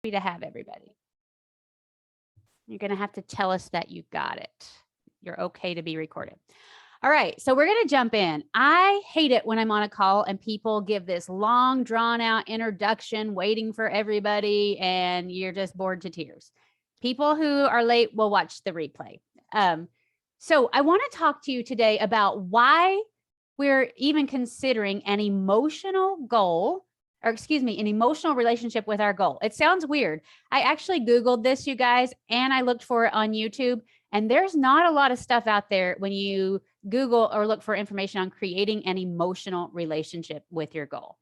Happy to have everybody. You're going to have to tell us that you got it. You're okay to be recorded. All right, so we're going to jump in. I hate it when I'm on a call and people give this long, drawn out introduction, waiting for everybody, and you're just bored to tears. People who are late will watch the replay. So I want to talk to you today about why we're even considering an emotional goal, or excuse me, an emotional relationship with our goal. It sounds weird. I actually Googled this, you guys, and I looked for it on YouTube. And there's not a lot of stuff out there when you Google or look for information on creating an emotional relationship with your goal.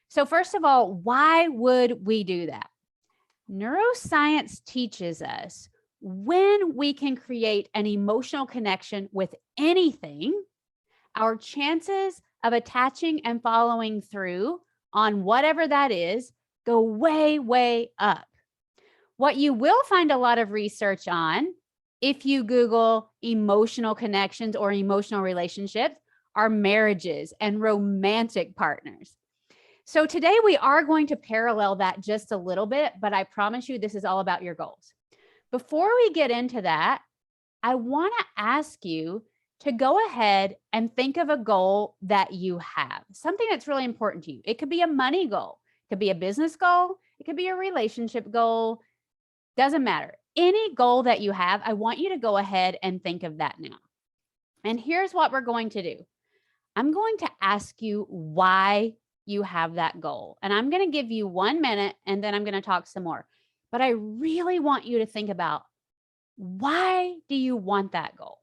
So first of all, why would we do that? Neuroscience teaches us when we can create an emotional connection with anything, our chances of attaching and following through on whatever that is go way, way up. What you will find a lot of research on, if you Google emotional connections or emotional relationships, are marriages and romantic partners. So today we are going to parallel that just a little bit, but I promise you this is all about your goals. Before we get into that, I want to ask you to go ahead and think of a goal that you have, something that's really important to you. It could be a money goal, it could be a business goal, it could be a relationship goal, doesn't matter. Any goal that you have, I want you to go ahead and think of that now. And here's what we're going to do. I'm going to ask you why you have that goal. And I'm going to give you 1 minute and then I'm going to talk some more. But I really want you to think about, why do you want that goal?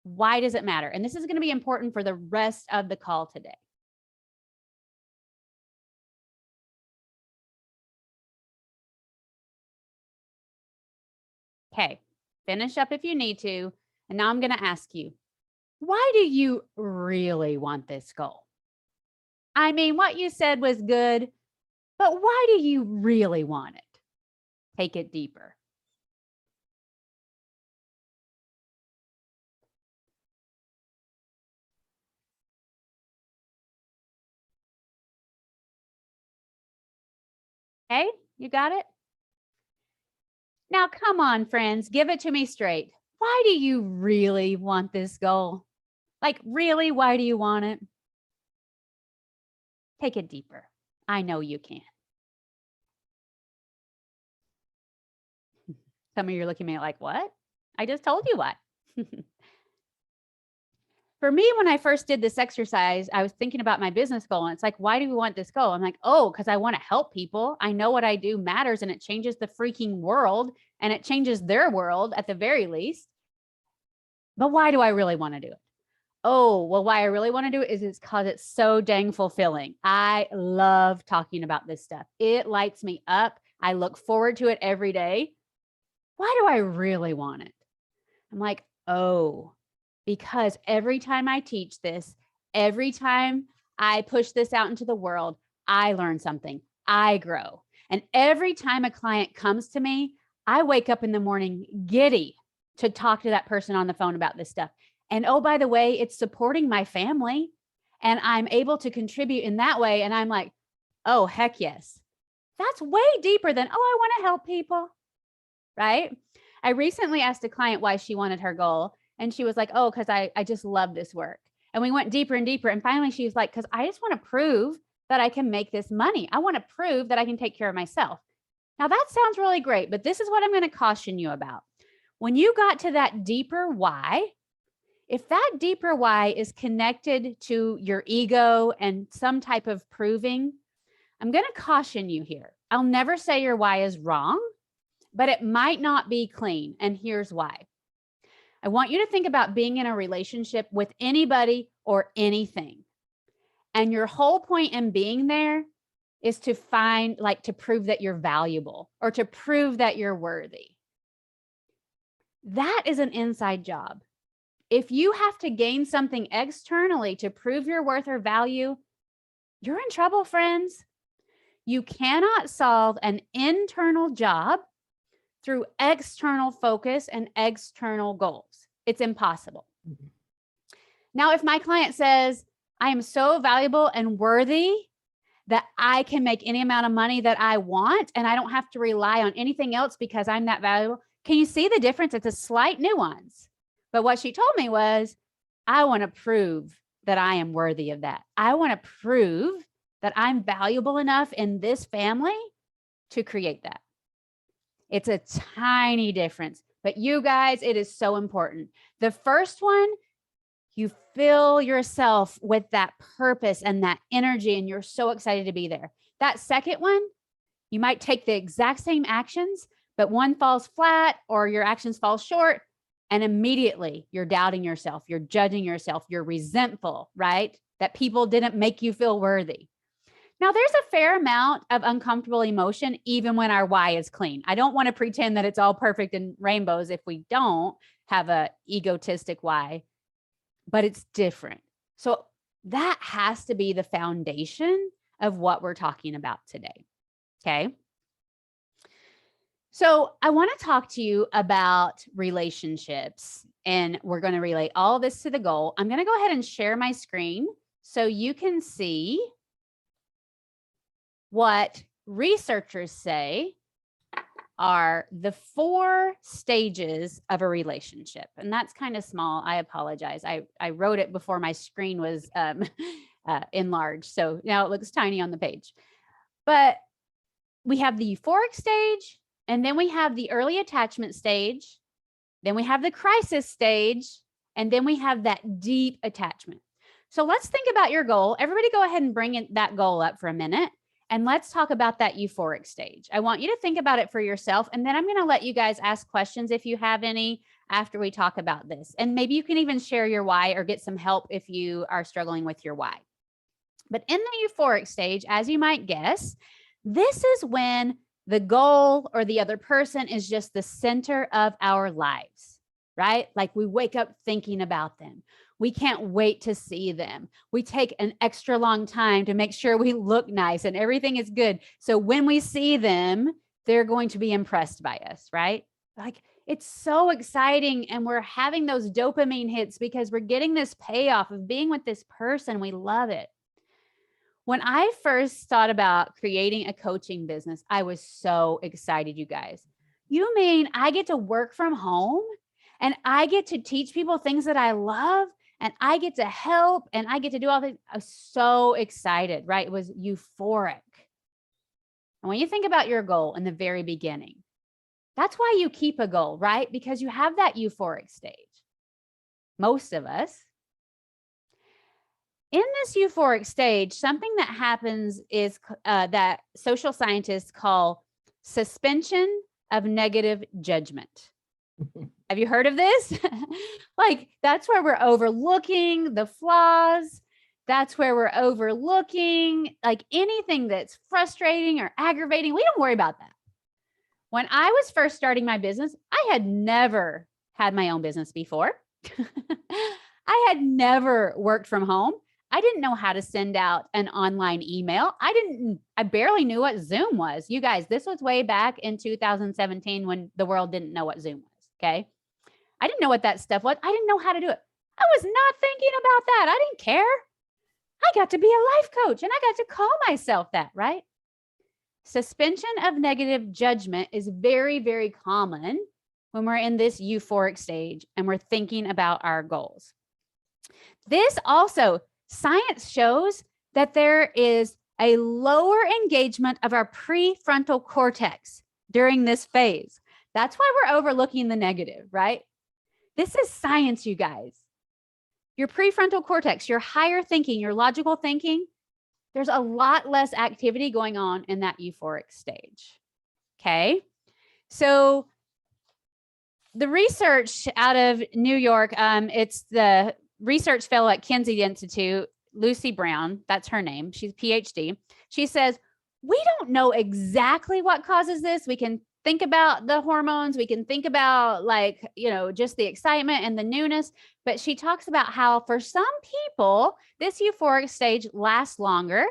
Why does it matter? And this is going to be important for the rest of the call today. Okay, finish up if you need to. And now I'm going to ask you, why do you really want this goal? I mean, what you said was good, but why do you really want it? Take it deeper. Okay, you got it? Now, come on, friends, give it to me straight. Why do you really want this goal? Like, really, why do you want it? Take it deeper. I know you can. Some of you are looking at me like, what? I just told you what. For me, when I first did this exercise, I was thinking about my business goal. And it's like, why do we want this goal? I'm like, oh, because I want to help people. I know what I do matters and it changes the freaking world and it changes their world at the very least. But why do I really want to do it? Oh, well, why I really want to do it is it's because it's so dang fulfilling. I love talking about this stuff. It lights me up. I look forward to it every day. Why do I really want it? I'm like, oh, because every time I teach this, every time I push this out into the world, I learn something, I grow. And every time a client comes to me, I wake up in the morning giddy to talk to that person on the phone about this stuff. And oh, by the way, it's supporting my family and I'm able to contribute in that way. And I'm like, oh, heck yes. That's way deeper than, oh, I want to help people, right? I recently asked a client why she wanted her goal. And she was like, oh, because I just love this work. And we went deeper and deeper. And finally, she was like, because I just want to prove that I can make this money. I want to prove that I can take care of myself. Now, that sounds really great, but this is what I'm going to caution you about. When you got to that deeper why, if that deeper why is connected to your ego and some type of proving, I'm going to caution you here. I'll never say your why is wrong, but it might not be clean. And here's why. I want you to think about being in a relationship with anybody or anything. And your whole point in being there is to to prove that you're valuable or to prove that you're worthy. That is an inside job. If you have to gain something externally to prove your worth or value, you're in trouble, friends. You cannot solve an internal job through external focus and external goals. It's impossible. Mm-hmm. Now, if my client says, I am so valuable and worthy that I can make any amount of money that I want and I don't have to rely on anything else because I'm that valuable. Can you see the difference? It's a slight nuance. But what she told me was, I want to prove that I am worthy of that. I want to prove that I'm valuable enough in this family to create that. It's a tiny difference, but you guys, it is so important. The first one, you fill yourself with that purpose and that energy, and you're so excited to be there. That second one, you might take the exact same actions, but one falls flat or your actions fall short, and immediately you're doubting yourself, you're judging yourself, you're resentful, right? That people didn't make you feel worthy. Now, there's a fair amount of uncomfortable emotion, even when our why is clean. I don't want to pretend that it's all perfect and rainbows if we don't have a egotistic why, but it's different. So that has to be the foundation of what we're talking about today. Okay. So I want to talk to you about relationships, and we're going to relate all of this to the goal. I'm going to go ahead and share my screen so you can see what researchers say are the 4 stages of a relationship. And that's kind of small. I apologize. I wrote it before my screen was enlarged. So now it looks tiny on the page. But we have the euphoric stage, and then we have the early attachment stage. Then we have the crisis stage, and then we have that deep attachment. So let's think about your goal. Everybody go ahead and bring that goal up for a minute. And let's talk about that euphoric stage. I want you to think about it for yourself. And then I'm going to let you guys ask questions if you have any after we talk about this. And maybe you can even share your why or get some help if you are struggling with your why. But in the euphoric stage, as you might guess, this is when the goal or the other person is just the center of our lives, right? Like we wake up thinking about them. We can't wait to see them. We take an extra long time to make sure we look nice and everything is good. So when we see them, they're going to be impressed by us, right? Like it's so exciting. And we're having those dopamine hits because we're getting this payoff of being with this person. We love it. When I first thought about creating a coaching business, I was so excited, you guys. You mean I get to work from home and I get to teach people things that I love? And I get to help and I get to do all things. I was so excited, right? It was euphoric. And when you think about your goal in the very beginning, that's why you keep a goal, right? Because you have that euphoric stage. Most of us. In this euphoric stage, something that happens is that social scientists call suspension of negative judgment. Have you heard of this? Like, that's where we're overlooking the flaws. That's where we're overlooking like anything that's frustrating or aggravating. We don't worry about that. When I was first starting my business, I had never had my own business before. I had never worked from home. I didn't know how to send out an online email. I barely knew what Zoom was. You guys, this was way back in 2017 when the world didn't know what Zoom was. Okay. I didn't know what that stuff was. I didn't know how to do it. I was not thinking about that. I didn't care. I got to be a life coach and I got to call myself that, right? Suspension of negative judgment is very, very common when we're in this euphoric stage and we're thinking about our goals. This also, science shows that there is a lower engagement of our prefrontal cortex during this phase. That's why we're overlooking the negative, right? This is science, you guys. Your prefrontal cortex, your higher thinking, your logical thinking, there's a lot less activity going on in that euphoric stage. Okay. So the research out of New York, it's the research fellow at Kinsey Institute, Lucy Brown, that's her name. She's a PhD. She says, we don't know exactly what causes this. We can think about the hormones. We can think about just the excitement and the newness. But she talks about how for some people, this euphoric stage lasts longer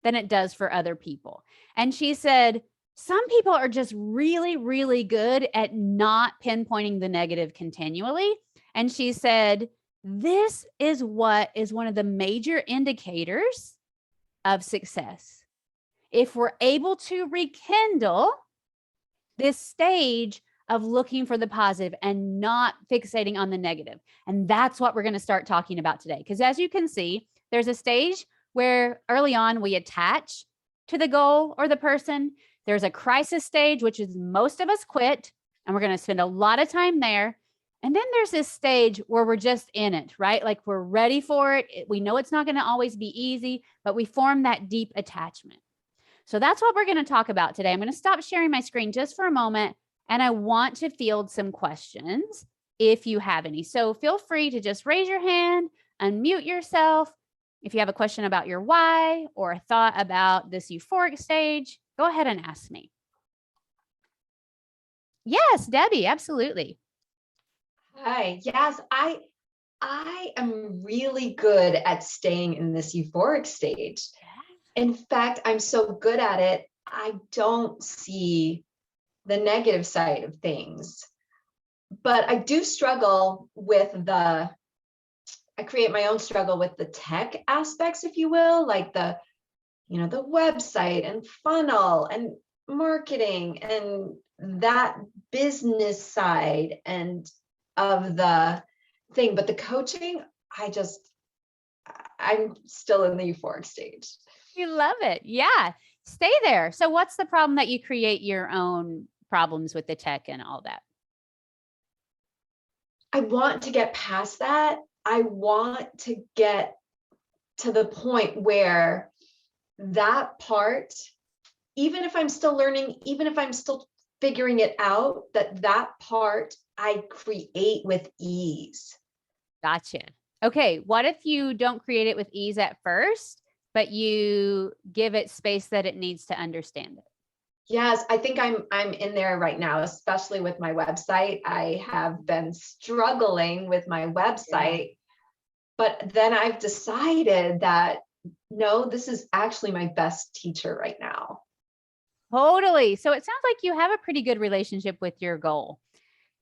than it does for other people. And she said, some people are just really, really good at not pinpointing the negative continually. And she said, this is what is one of the major indicators of success. if we're able to rekindle this stage of looking for the positive and not fixating on the negative. And that's what we're going to start talking about today. Because as you can see, there's a stage where early on we attach to the goal or the person. There's a crisis stage, which is most of us quit, and we're going to spend a lot of time there. And then there's this stage where we're just in it, right? Like we're ready for it. We know it's not going to always be easy, but we form that deep attachment. So that's what we're going to talk about today. I'm going to stop sharing my screen just for a moment, and I want to field some questions if you have any. So feel free to just raise your hand, unmute yourself. If you have a question about your why or a thought about this euphoric stage, go ahead and ask me. Yes, Debbie, absolutely. Hi. Yes, I am really good at staying in this euphoric stage. In fact, I'm so good at it, I don't see the negative side of things. But I do struggle with I create my own struggle with the tech aspects, if you will, like the website and funnel and marketing and that business side and of the thing. But the coaching, I'm still in the euphoric stage. You love it. Yeah. Stay there. So what's the problem that you create your own problems with the tech and all that? I want to get past that. I want to get to the point where that part, even if I'm still learning, even if I'm still figuring it out, that part I create with ease. Gotcha. Okay. What if you don't create it with ease at first, but you give it space that it needs to understand it? Yes, I think I'm in there right now, especially with my website. I have been struggling with my website, but then I've decided that no, this is actually my best teacher right now. Totally. So it sounds like you have a pretty good relationship with your goal.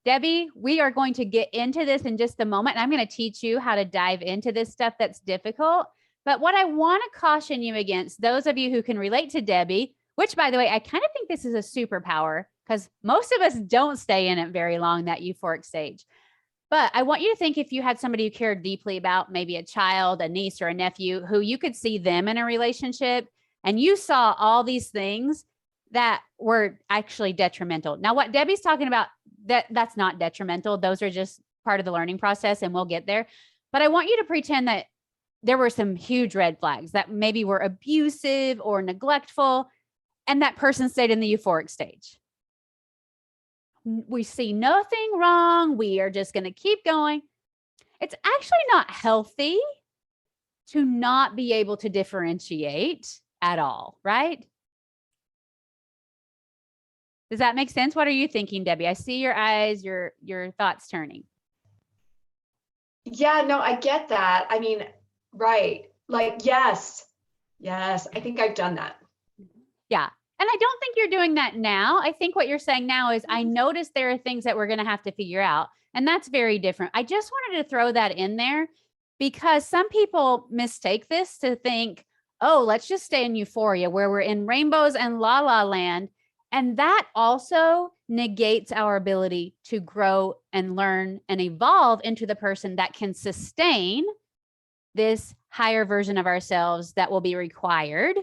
Debbie, we are going to get into this in just a moment. And I'm going to teach you how to dive into this stuff that's difficult. But what I want to caution you against, those of you who can relate to Debbie, which by the way, I kind of think this is a superpower because most of us don't stay in it very long, that euphoric stage. But I want you to think if you had somebody you cared deeply about, maybe a child, a niece or a nephew, who you could see them in a relationship and you saw all these things that were actually detrimental. Now, what Debbie's talking about, that's not detrimental. Those are just part of the learning process and we'll get there. But I want you to pretend that there were some huge red flags that maybe were abusive or neglectful, and that person stayed in the euphoric stage. We see nothing wrong. We are just going to keep going. It's actually not healthy to not be able to differentiate at all, right? Does that make sense? What are you thinking, Debbie? I see your eyes, your thoughts turning. Yeah, no, I get that. I mean, right. Like, yes, I think I've done that. Yeah. And I don't think you're doing that now. I think what you're saying now is I noticed there are things that we're going to have to figure out. And that's very different. I just wanted to throw that in there because some people mistake this to think, oh, let's just stay in euphoria where we're in rainbows and la la land. And that also negates our ability to grow and learn and evolve into the person that can sustain this higher version of ourselves that will be required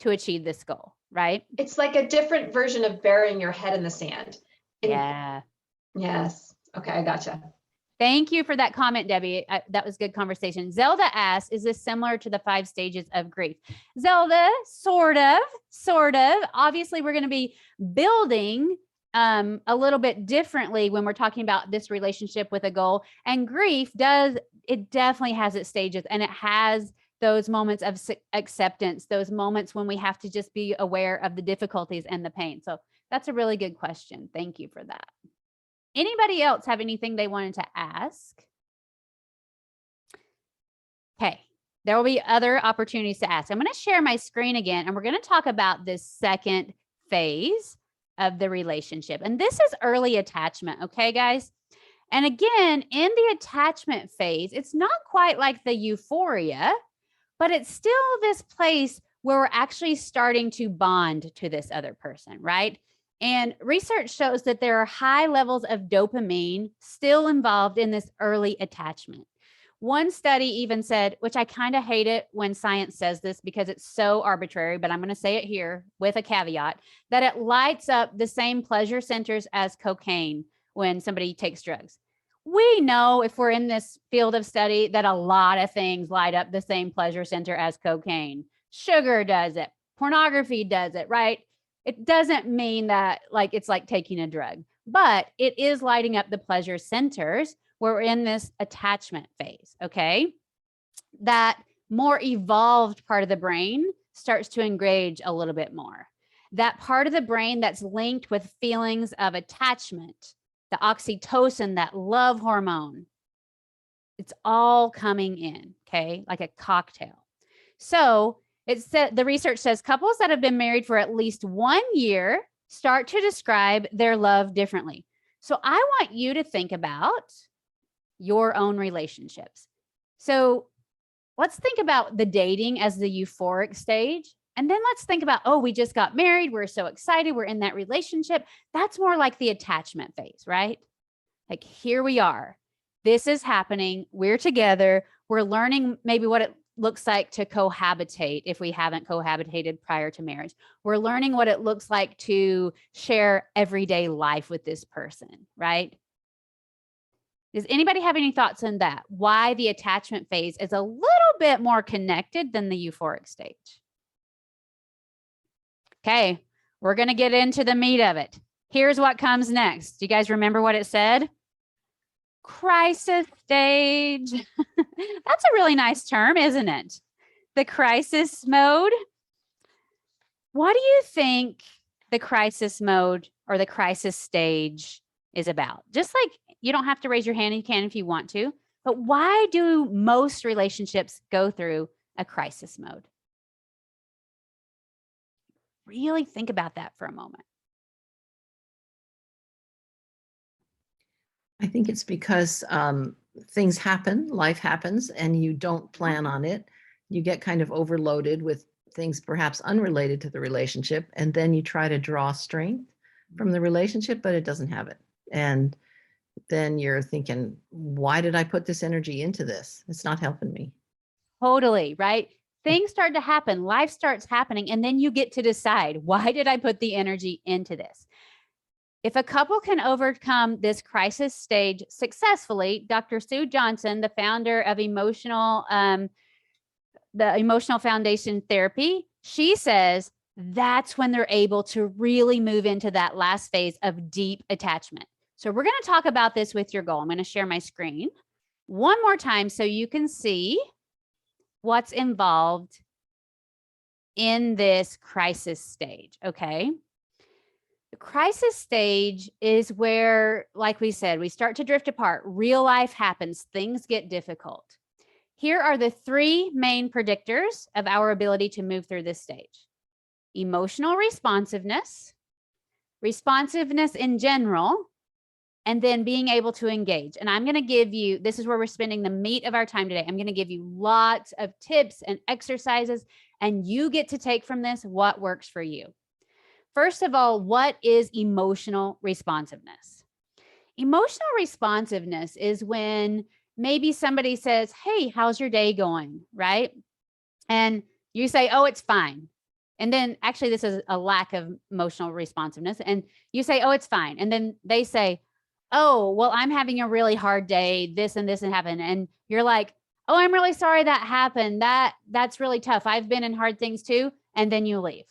to achieve this goal, right? It's like a different version of burying your head in the sand. Yeah. Yes. Okay, I gotcha. Thank you for that comment, Debbie. That was good conversation. Zelda asks, is this similar to the 5 stages of grief? Zelda, sort of. Obviously, we're going to be building a little bit differently when we're talking about this relationship with a goal. And grief definitely has its stages, and it has those moments of acceptance, those moments when we have to just be aware of the difficulties and the pain. So that's a really good question. Thank you for that. Anybody else have anything they wanted to ask? Okay, there will be other opportunities to ask. I'm going to share my screen again, and we're going to talk about this second phase of the relationship. And this is early attachment, okay, guys? And again, in the attachment phase, it's not quite like the euphoria, but it's still this place where we're actually starting to bond to this other person, right? And research shows that there are high levels of dopamine still involved in this early attachment. One study even said, which I kind of hate it when science says this because it's so arbitrary, but I'm going to say it here with a caveat, that it lights up the same pleasure centers as cocaine when somebody takes drugs. We know, if we're in this field of study, that a lot of things light up the same pleasure center as cocaine. Sugar does it, pornography does it, right? It doesn't mean that like it's like taking a drug, but it is lighting up the pleasure centers where we're in this attachment phase, okay? That more evolved part of the brain starts to engage a little bit more. That part of the brain that's linked with feelings of attachment, the oxytocin, that love hormone, it's all coming in, okay? Like a cocktail. So it said, the research says couples that have been married for at least 1 year start to describe their love differently. So I want you to think about your own relationships. So let's think about the dating as the euphoric stage. And then let's think about, oh, we just got married. We're so excited. We're in that relationship. That's more like the attachment phase, right? Like, here we are. This is happening. We're together. We're learning maybe what it looks like to cohabitate if we haven't cohabitated prior to marriage. We're learning what it looks like to share everyday life with this person, right? Does anybody have any thoughts on that? Why the attachment phase is a little bit more connected than the euphoric stage? Okay, we're going to get into the meat of it. Here's what comes next. Do you guys remember what it said? Crisis stage. That's a really nice term, isn't it? The crisis mode. What do you think the crisis mode or the crisis stage is about? Just like, you don't have to raise your hand, you can if you want to, but why do most relationships go through a crisis mode? Really think about that for a moment. I think it's because things happen, life happens, and you don't plan on it. You get kind of overloaded with things perhaps unrelated to the relationship, and then you try to draw strength from the relationship, but it doesn't have it. And then you're thinking, why did I put this energy into this? It's not helping me. Totally, right? Things start to happen, life starts happening, and then you get to decide, why did I put the energy into this? If a couple can overcome this crisis stage successfully, Dr. Sue Johnson, the founder of the Emotional Foundation Therapy, she says that's when they're able to really move into that last phase of deep attachment. So we're going to talk about this with your goal. I'm going to share my screen one more time so you can see what's involved in this crisis stage, okay? The crisis stage is where, like we said, we start to drift apart. Real life happens. Things get difficult. Here are the 3 main predictors of our ability to move through this stage: emotional responsiveness, responsiveness in general, and then being able to engage. And I'm going to give you, this is where we're spending the meat of our time today. I'm going to give you lots of tips and exercises, and you get to take from this what works for you. First of all, what is emotional responsiveness? Emotional responsiveness is when maybe somebody says, hey, how's your day going? Right? And you say, oh, it's fine. And then actually, this is a lack of emotional responsiveness. And you say, oh, it's fine. And then they say, oh, well, I'm having a really hard day. This and this and happened. And you're like, oh, I'm really sorry that happened. That's really tough. I've been in hard things too. And then you leave.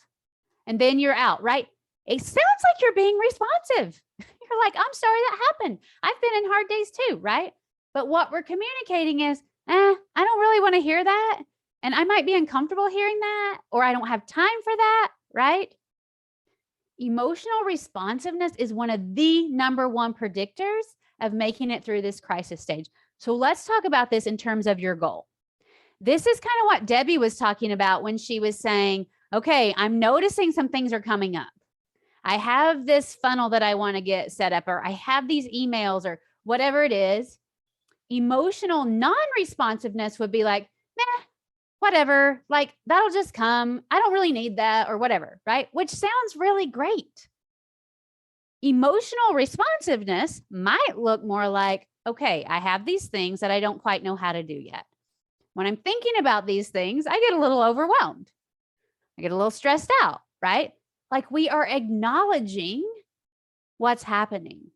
And then you're out, right? It sounds like you're being responsive. You're like, I'm sorry that happened. I've been in hard days too, right? But what we're communicating is, I don't really want to hear that. And I might be uncomfortable hearing that, or I don't have time for that, right? Emotional responsiveness is one of the number 1 predictors of making it through this crisis stage. So let's talk about this in terms of your goal. This is kind of what Debbie was talking about when she was saying, okay, I'm noticing some things are coming up. I have this funnel that I want to get set up, or I have these emails, or whatever it is. Emotional non-responsiveness would be like, nah, whatever, like that'll just come. I don't really need that or whatever, right? Which sounds really great. Emotional responsiveness might look more like, okay, I have these things that I don't quite know how to do yet. When I'm thinking about these things, I get a little overwhelmed. I get a little stressed out, right? Like we are acknowledging what's happening.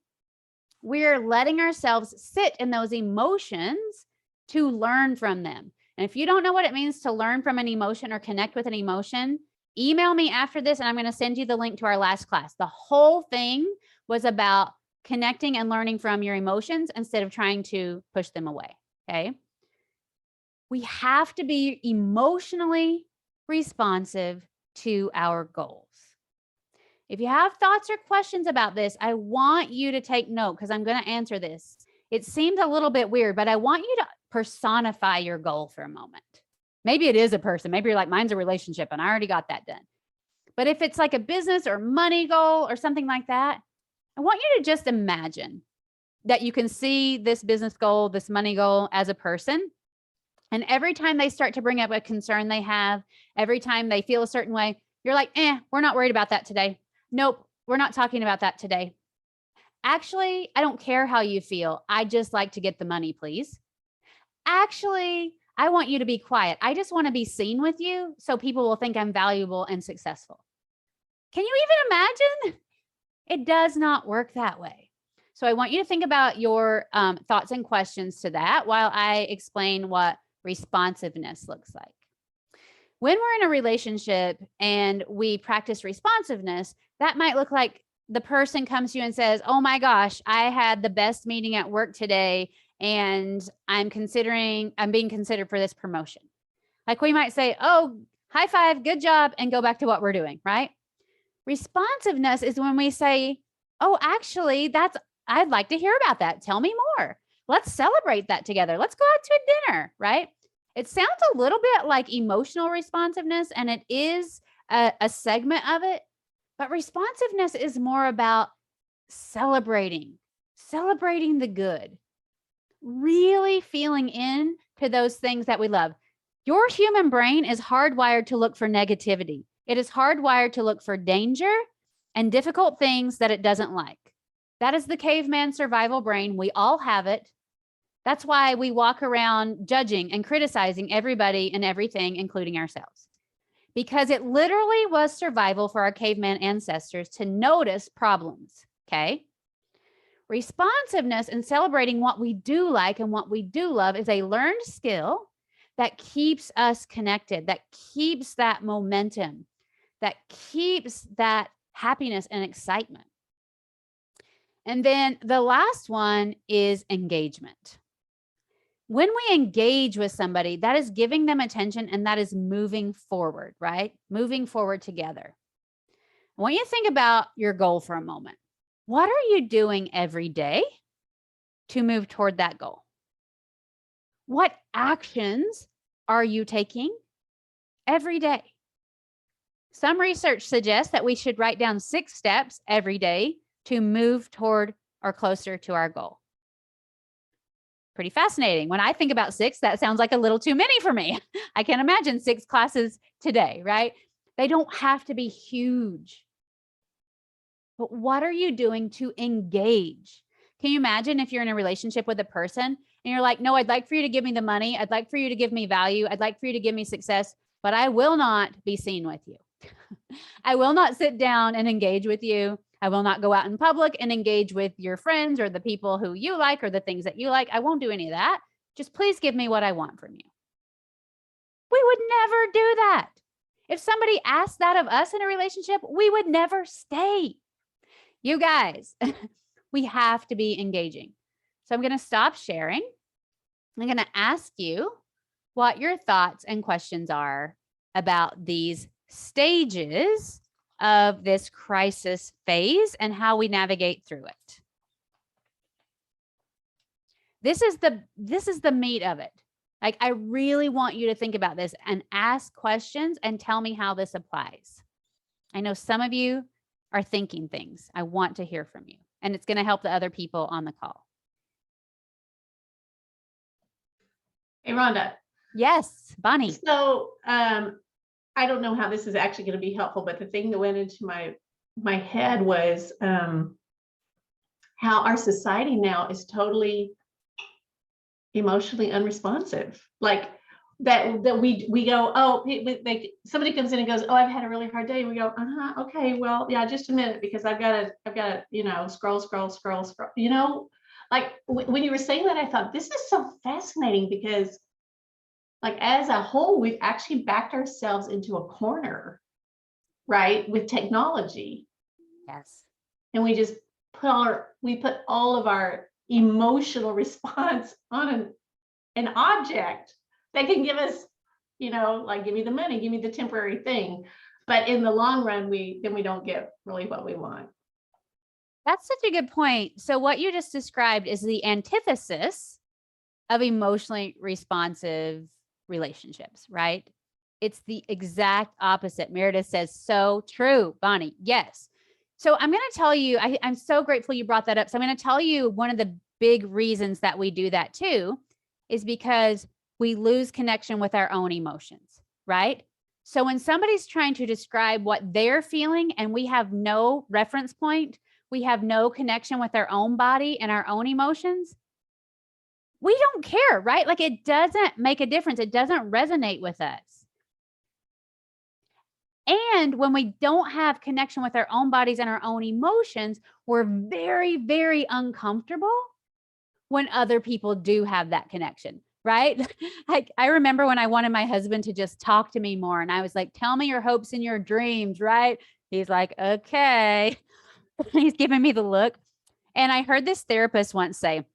We're letting ourselves sit in those emotions to learn from them. And if you don't know what it means to learn from an emotion or connect with an emotion, email me after this and I'm going to send you the link to our last class. The whole thing was about connecting and learning from your emotions instead of trying to push them away. Okay. We have to be emotionally responsive to our goals. If you have thoughts or questions about this, I want you to take note because I'm going to answer this. It seems a little bit weird, but I want you to personify your goal for a moment. Maybe it is a person. Maybe you're like, mine's a relationship and I already got that done. But if it's like a business or money goal or something like that, I want you to just imagine that you can see this business goal, this money goal as a person. And every time they start to bring up a concern they have, every time they feel a certain way, you're like, we're not worried about that today. Nope, we're not talking about that today. Actually, I don't care how you feel. I just like to get the money, please. Actually, I want you to be quiet. I just want to be seen with you so people will think I'm valuable and successful. Can you even imagine? It does not work that way. So I want you to think about your thoughts and questions to that while I explain what responsiveness looks like. When we're in a relationship and we practice responsiveness, that might look like the person comes to you and says, oh my gosh, I had the best meeting at work today and I'm being considered for this promotion. Like we might say, oh, high five, good job, and go back to what we're doing, right? Responsiveness is when we say, oh, actually, I'd like to hear about that. Tell me more. Let's celebrate that together. Let's go out to a dinner, right? It sounds a little bit like emotional responsiveness, and it is a segment of it. But responsiveness is more about celebrating the good, really feeling in to those things that we love. Your human brain is hardwired to look for negativity. It is hardwired to look for danger and difficult things that it doesn't like. That is the caveman survival brain. We all have it. That's why we walk around judging and criticizing everybody and everything, including ourselves. Because it literally was survival for our caveman ancestors to notice problems, okay? Responsiveness and celebrating what we do like and what we do love is a learned skill that keeps us connected, that keeps that momentum, that keeps that happiness and excitement. And then the last one is engagement. When we engage with somebody, that is giving them attention and that is moving forward, right? Moving forward together. I want you to think about your goal for a moment. What are you doing every day to move toward that goal? What actions are you taking every day? Some research suggests that we should write down 6 steps every day to move toward or closer to our goal. Pretty fascinating. When I think about 6, that sounds like a little too many for me. I can't imagine 6 classes today, right? They don't have to be huge. But what are you doing to engage? Can you imagine if you're in a relationship with a person and you're like, no, I'd like for you to give me the money. I'd like for you to give me value. I'd like for you to give me success, but I will not be seen with you. I will not sit down and engage with you. I will not go out in public and engage with your friends or the people who you like or the things that you like. I won't do any of that. Just please give me what I want from you. We would never do that. If somebody asked that of us in a relationship, we would never stay. You guys, we have to be engaging. So I'm going to stop sharing. I'm going to ask you what your thoughts and questions are about these stages of this crisis phase and how we navigate through it. This is the meat of it. Like, I really want you to think about this and ask questions and tell me how this applies. I know some of you are thinking things. I want to hear from you, and it's going to help the other people on the call. Hey, Rhonda. Yes, Bonnie. So I don't know how this is actually going to be helpful, but the thing that went into my head was how our society now is totally emotionally unresponsive. Like that we go, oh, somebody comes in and goes, oh, I've had a really hard day. And we go, okay, well, yeah, just a minute, because I've got to, scroll, like when you were saying that, I thought this is so fascinating, because like as a whole, we've actually backed ourselves into a corner, right, with technology. Yes. And we just put all of our emotional response on an object that can give us, like, give me the money, give me the temporary thing. But in the long run, we don't get really what we want. That's such a good point. So what you just described is the antithesis of emotionally responsive relationships, right? It's the exact opposite. Meredith says, so true, Bonnie. Yes. So I'm going to tell you, I'm so grateful you brought that up. So I'm going to tell you one of the big reasons that we do that too is because we lose connection with our own emotions, right? So when somebody's trying to describe what they're feeling and we have no reference point, we have no connection with our own body and our own emotions, we don't care, right? Like it doesn't make a difference. It doesn't resonate with us. And when we don't have connection with our own bodies and our own emotions, we're very, very uncomfortable when other people do have that connection, right? I remember when I wanted my husband to just talk to me more, and I was like, tell me your hopes and your dreams, right? He's like, okay. He's giving me the look. And I heard this therapist once say,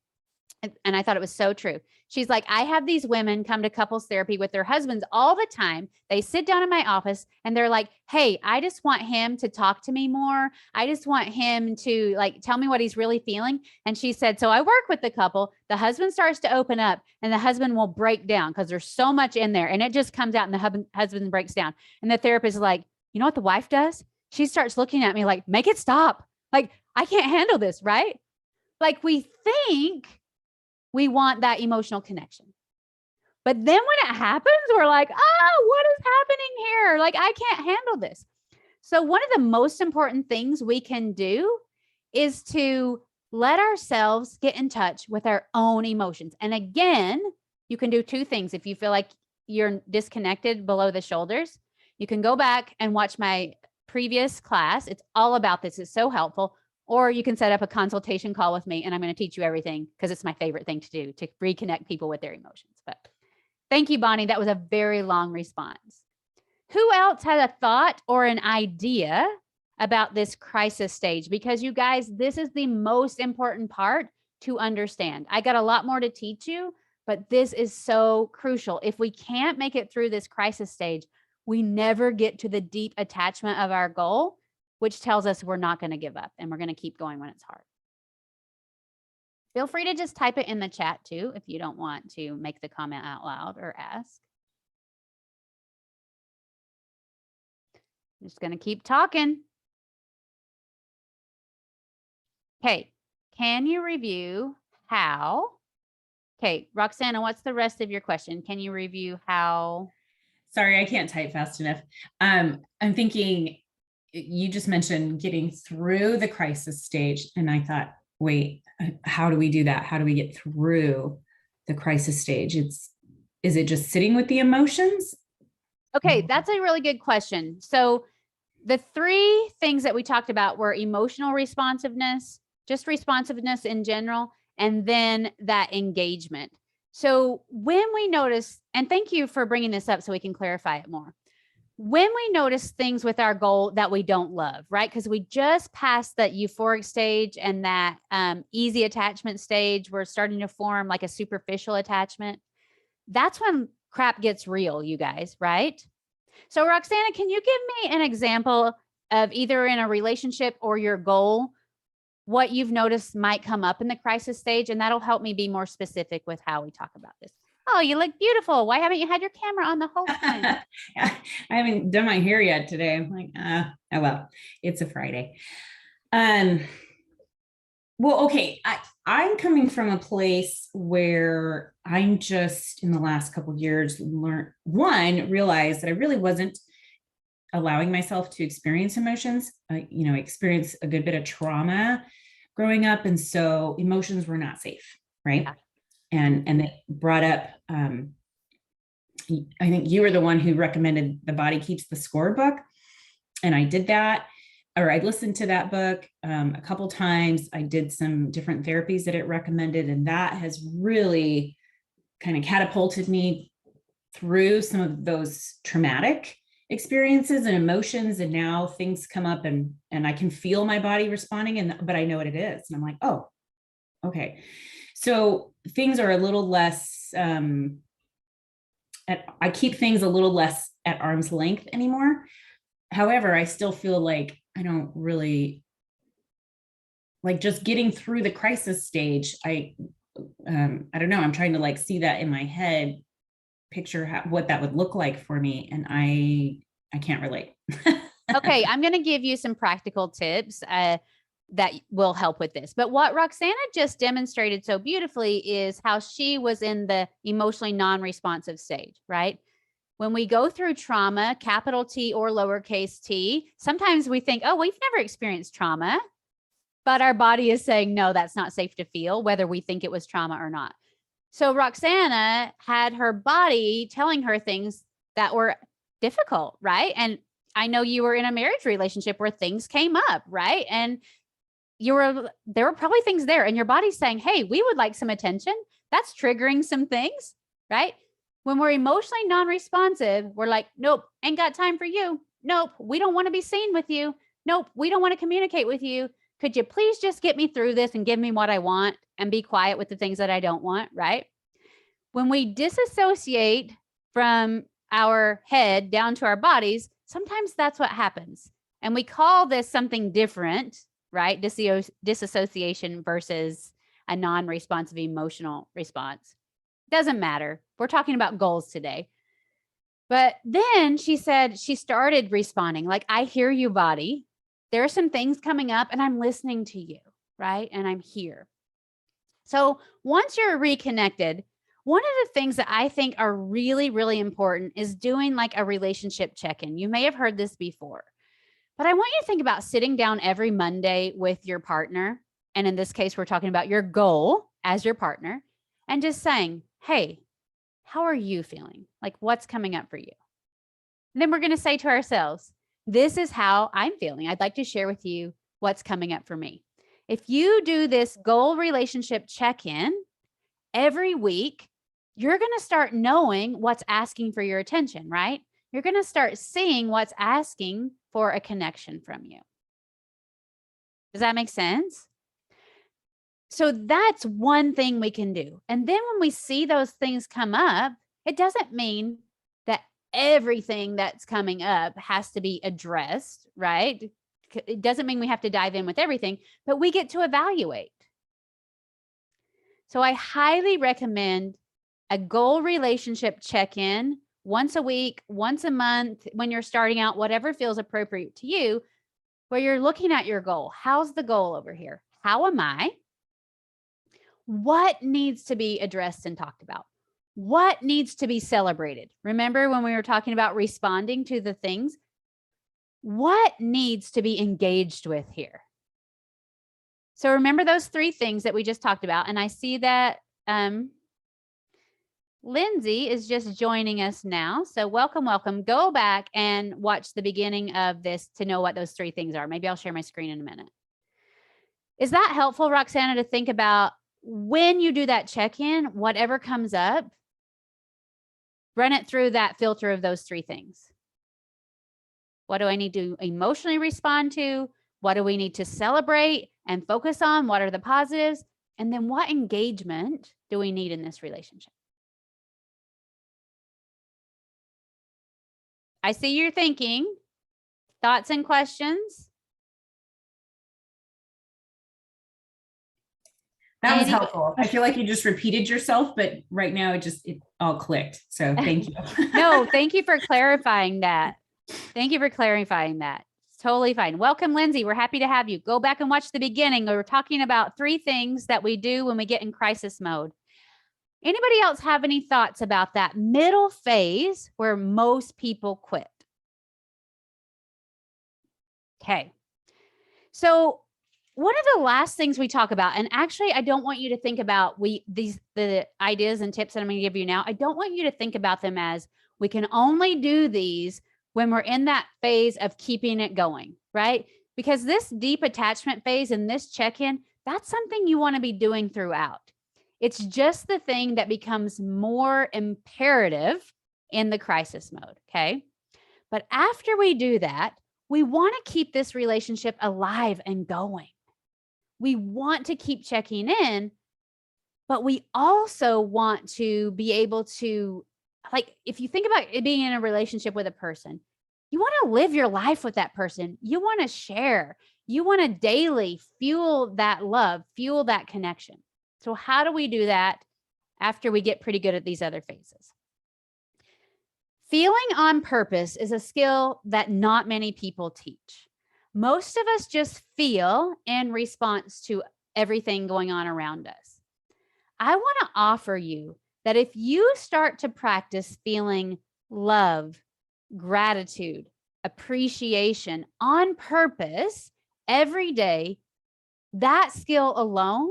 and I thought it was so true. She's like, I have these women come to couples therapy with their husbands all the time. They sit down in my office and they're like, hey, I just want him to talk to me more. I just want him to like tell me what he's really feeling. And she said, so I work with the couple. The husband starts to open up and the husband will break down because there's so much in there. And it just comes out and the husband breaks down. And the therapist is like, you know what the wife does? She starts looking at me like, make it stop. Like, I can't handle this, right? Like we think we want that emotional connection. But then when it happens, we're like, oh, what is happening here? Like, I can't handle this. So one of the most important things we can do is to let ourselves get in touch with our own emotions. And again, you can do two things. If you feel like you're disconnected below the shoulders, you can go back and watch my previous class. It's all about this. It's so helpful. Or you can set up a consultation call with me and I'm going to teach you everything because it's my favorite thing to do to reconnect people with their emotions. But thank you, Bonnie. That was a very long response. Who else had a thought or an idea about this crisis stage? Because you guys, this is the most important part to understand. I got a lot more to teach you, but this is so crucial. If we can't make it through this crisis stage, we never get to the deep attachment of our goal, which tells us we're not going to give up and we're going to keep going when it's hard. Feel free to just type it in the chat too if you don't want to make the comment out loud or ask. I'm just going to keep talking. Okay, can you review how? Okay, Roxana, what's the rest of your question? Can you review how? Sorry, I can't type fast enough. I'm thinking you just mentioned getting through the crisis stage. And I thought, wait, how do we do that? How do we get through the crisis stage? Is it just sitting with the emotions? Okay, that's a really good question. So the three things that we talked about were emotional responsiveness, just responsiveness in general, and then that engagement. So when we notice, and thank you for bringing this up so we can clarify it more. When we notice things with our goal that we don't love, right? Because we just passed that euphoric stage and that easy attachment stage, we're starting to form like a superficial attachment. That's when crap gets real, you guys, right? So Roxana, can you give me an example of either in a relationship or your goal, what you've noticed might come up in the crisis stage? And that'll help me be more specific with how we talk about this. Oh, you look beautiful. Why haven't you had your camera on the whole time? I haven't done my hair yet today. I'm like, oh well, it's a Friday. Well, okay. I'm coming from a place where I'm just in the last couple of years realized that I really wasn't allowing myself to experience emotions, experience a good bit of trauma growing up. And so emotions were not safe. Right. Yeah. And they brought up, I think you were the one who recommended The Body Keeps the Score book. And I did that, or I listened to that book a couple times. I did some different therapies that it recommended, and that has really kind of catapulted me through some of those traumatic experiences and emotions. And now things come up and I can feel my body responding, but I know what it is. And I'm like, oh, okay. So things are a little less, I keep things a little less at arm's length anymore. However, I still feel like I don't really like just getting through the crisis stage. I don't know. I'm trying to like see that in my head, picture what that would look like for me. And I can't relate. Okay. I'm going to give you some practical tips that will help with this. But what Roxana just demonstrated so beautifully is how she was in the emotionally non-responsive stage, right? When we go through trauma, capital T or lowercase t, sometimes we think, oh, we've never experienced trauma, but our body is saying, no, that's not safe to feel, whether we think it was trauma or not. So Roxana had her body telling her things that were difficult, right? And I know you were in a marriage relationship where things came up, right? And there were probably things there and your body's saying, hey, we would like some attention. That's triggering some things, right? When we're emotionally non-responsive, we're like, nope, ain't got time for you. Nope, we don't want to be seen with you. Nope, we don't want to communicate with you. Could you please just get me through this and give me what I want and be quiet with the things that I don't want, right? When we disassociate from our head down to our bodies, sometimes that's what happens. And we call this something different, right? Disassociation versus a non-responsive emotional response. Doesn't matter. We're talking about goals today. But then she said she started responding like, I hear you, body. There are some things coming up and I'm listening to you, right? And I'm here. So once you're reconnected, one of the things that I think are really, really important is doing like a relationship check-in. You may have heard this before, but I want you to think about sitting down every Monday with your partner. And in this case, we're talking about your goal as your partner and just saying, hey, how are you feeling? Like what's coming up for you? And then we're going to say to ourselves, this is how I'm feeling. I'd like to share with you what's coming up for me. If you do this goal relationship check-in every week, you're going to start knowing what's asking for your attention, right? You're going to start seeing what's asking for a connection from you. Does that make sense? So that's one thing we can do. And then when we see those things come up, it doesn't mean that everything that's coming up has to be addressed, right? It doesn't mean we have to dive in with everything, but we get to evaluate. So I highly recommend a goal relationship check-in once a week, once a month, when you're starting out, whatever feels appropriate to you, where you're looking at your goal. How's the goal over here? How am I? What needs to be addressed and talked about? What needs to be celebrated? Remember when we were talking about responding to the things? What needs to be engaged with here? So remember those three things that we just talked about. And I see that Lindsay is just joining us now. So welcome, welcome. Go back and watch the beginning of this to know what those three things are. Maybe I'll share my screen in a minute. Is that helpful, Roxana, to think about when you do that check-in, whatever comes up, run it through that filter of those three things? What do I need to emotionally respond to? What do we need to celebrate and focus on? What are the positives? And then what engagement do we need in this relationship? I see you're thinking. Thoughts and questions? That was helpful. I feel like you just repeated yourself, but right now it all clicked. So thank you. No, thank you for clarifying that. Thank you for clarifying that. Totally fine. Welcome, Lindsay. We're happy to have you. Go back and watch the beginning. We were talking about 3 things that we do when we get in crisis mode. Anybody else have any thoughts about that middle phase where most people quit? Okay. So one of the last things we talk about, and actually I don't want you to think about the ideas and tips that I'm going to give you now. I don't want you to think about them as we can only do these when we're in that phase of keeping it going, right? Because this deep attachment phase and this check-in, that's something you want to be doing throughout. It's just the thing that becomes more imperative in the crisis mode, okay? But after we do that, we want to keep this relationship alive and going. We want to keep checking in, but we also want to be able to, like, if you think about it being in a relationship with a person, you want to live your life with that person. You want to share. You want to daily fuel that love, fuel that connection. So how do we do that after we get pretty good at these other phases? Feeling on purpose is a skill that not many people teach. Most of us just feel in response to everything going on around us. I want to offer you that if you start to practice feeling love, gratitude, appreciation on purpose every day, that skill alone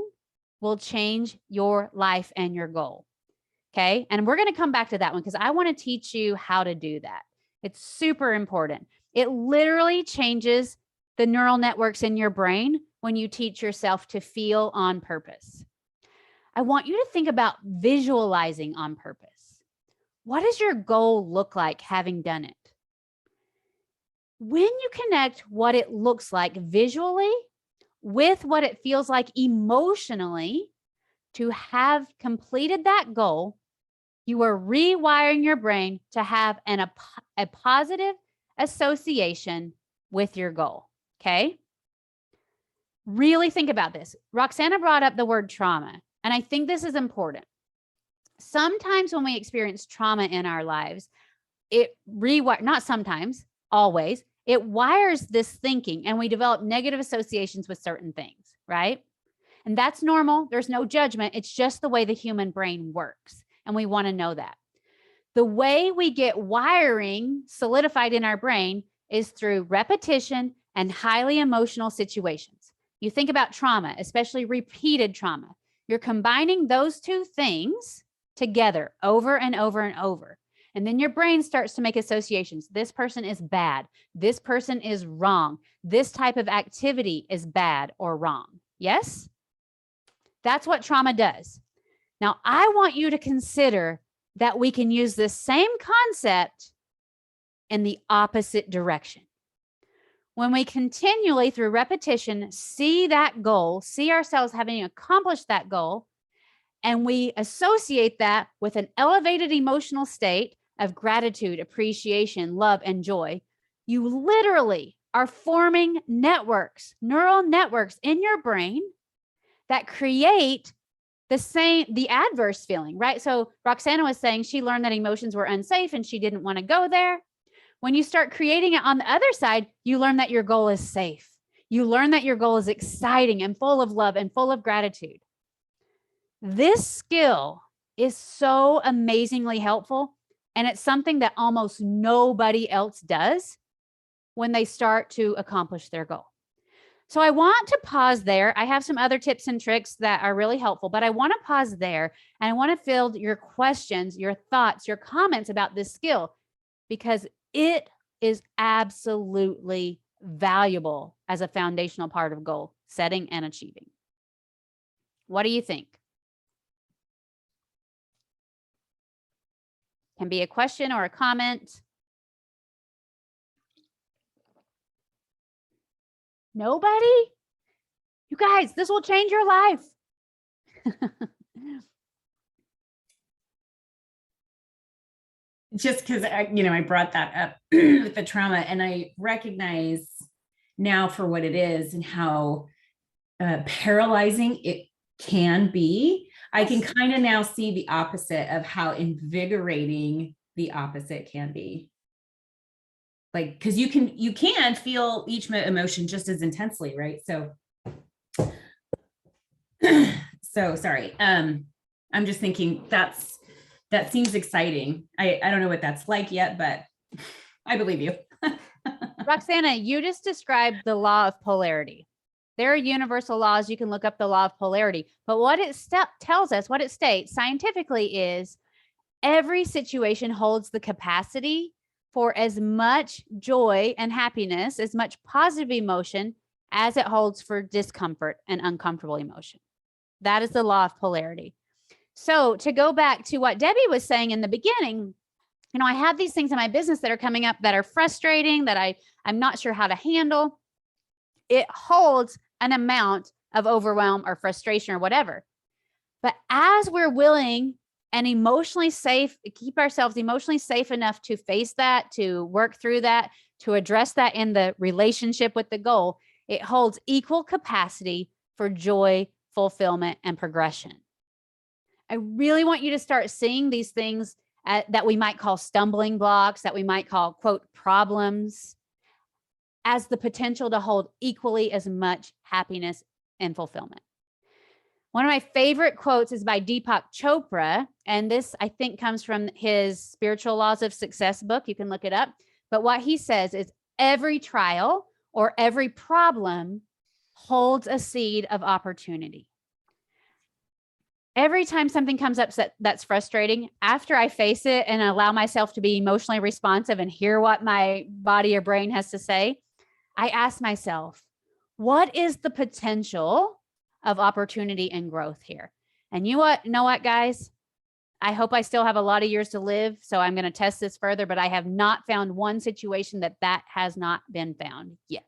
will change your life and your goal. Okay. And we're going to come back to that one because I want to teach you how to do that. It's super important. It literally changes the neural networks in your brain when you teach yourself to feel on purpose. I want you to think about visualizing on purpose. What does your goal look like having done it? When you connect what it looks like visually with what it feels like emotionally to have completed that goal, you are rewiring your brain to have a positive association with your goal, okay? Really think about this. Roxana brought up the word trauma, and I think this is important. Sometimes when we experience trauma in our lives, not sometimes, always, it wires this thinking and we develop negative associations with certain things, right? And that's normal. There's no judgment. It's just the way the human brain works. And we want to know that. The way we get wiring solidified in our brain is through repetition and highly emotional situations. You think about trauma, especially repeated trauma. You're combining those 2 things together over and over and over. And then your brain starts to make associations. This person is bad. This person is wrong. This type of activity is bad or wrong. Yes? That's what trauma does. Now, I want you to consider that we can use this same concept in the opposite direction. When we continually, through repetition, see that goal, see ourselves having accomplished that goal, and we associate that with an elevated emotional state of gratitude, appreciation, love, and joy, you literally are forming networks, neural networks in your brain that create the adverse feeling, right? So Roxana was saying she learned that emotions were unsafe and she didn't want to go there. When you start creating it on the other side, you learn that your goal is safe. You learn that your goal is exciting and full of love and full of gratitude. This skill is so amazingly helpful, and it's something that almost nobody else does when they start to accomplish their goal. So I want to pause there. I have some other tips and tricks that are really helpful, but I want to pause there and I want to field your questions, your thoughts, your comments about this skill, because it is absolutely valuable as a foundational part of goal setting and achieving. What do you think? Can be a question or a comment. Nobody? You guys, this will change your life. Just because I brought that up with the trauma, and I recognize now for what it is and how paralyzing it can be. I can kind of now see the opposite of how invigorating the opposite can be. Like, because you can feel each emotion just as intensely, right? So so sorry. I'm just thinking that seems exciting. I don't know what that's like yet, but I believe you. Roxana, you just described the law of polarity. There are universal laws. You can look up the law of polarity, but what it tells us, what it states scientifically is every situation holds the capacity for as much joy and happiness, as much positive emotion as it holds for discomfort and uncomfortable emotion. That is the law of polarity. So to go back to what Debbie was saying in the beginning, you know, I have these things in my business that are coming up that are frustrating, that I'm not sure how to handle. It holds an amount of overwhelm or frustration or whatever. But as we're willing and emotionally safe, keep ourselves emotionally safe enough to face that, to work through that, to address that in the relationship with the goal, it holds equal capacity for joy, fulfillment, and progression. I really want you to start seeing these things that we might call stumbling blocks, that we might call, quote, problems, as the potential to hold equally as much happiness and fulfillment. One of my favorite quotes is by Deepak Chopra, and this, I think, comes from his Spiritual Laws of Success book. You can look it up. But what he says is every trial or every problem holds a seed of opportunity. Every time something comes up that's frustrating, after I face it and allow myself to be emotionally responsive and hear what my body or brain has to say, I ask myself, what is the potential of opportunity and growth here? And you know what, guys? I hope I still have a lot of years to live, so I'm going to test this further, but I have not found one situation that has not been found yet.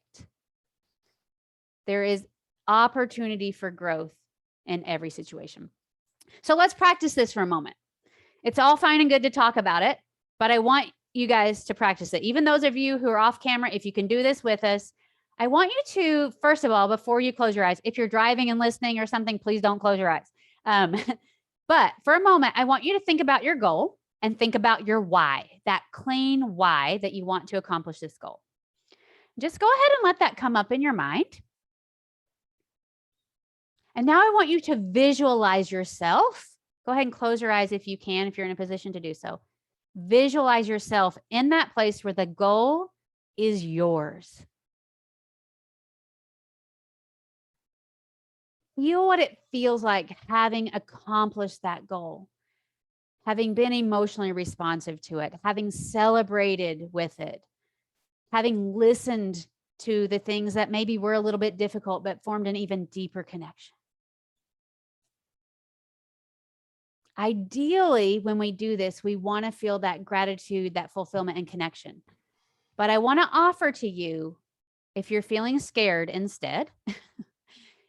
There is opportunity for growth in every situation. So let's practice this for a moment. It's all fine and good to talk about it, but I want you guys to practice it. Even those of you who are off camera, if you can do this with us, I want you to, first of all, before you close your eyes, if you're driving and listening or something, please don't close your eyes. But for a moment, I want you to think about your goal and think about your why, that clean why that you want to accomplish this goal. Just go ahead and let that come up in your mind. And now I want you to visualize yourself. Go ahead and close your eyes if you can, if you're in a position to do so. Visualize yourself in that place where the goal is yours. Feel what it feels like having accomplished that goal, having been emotionally responsive to it, having celebrated with it, having listened to the things that maybe were a little bit difficult, but formed an even deeper connection. Ideally, when we do this, we want to feel that gratitude, that fulfillment and connection. But I want to offer to you, if you're feeling scared instead,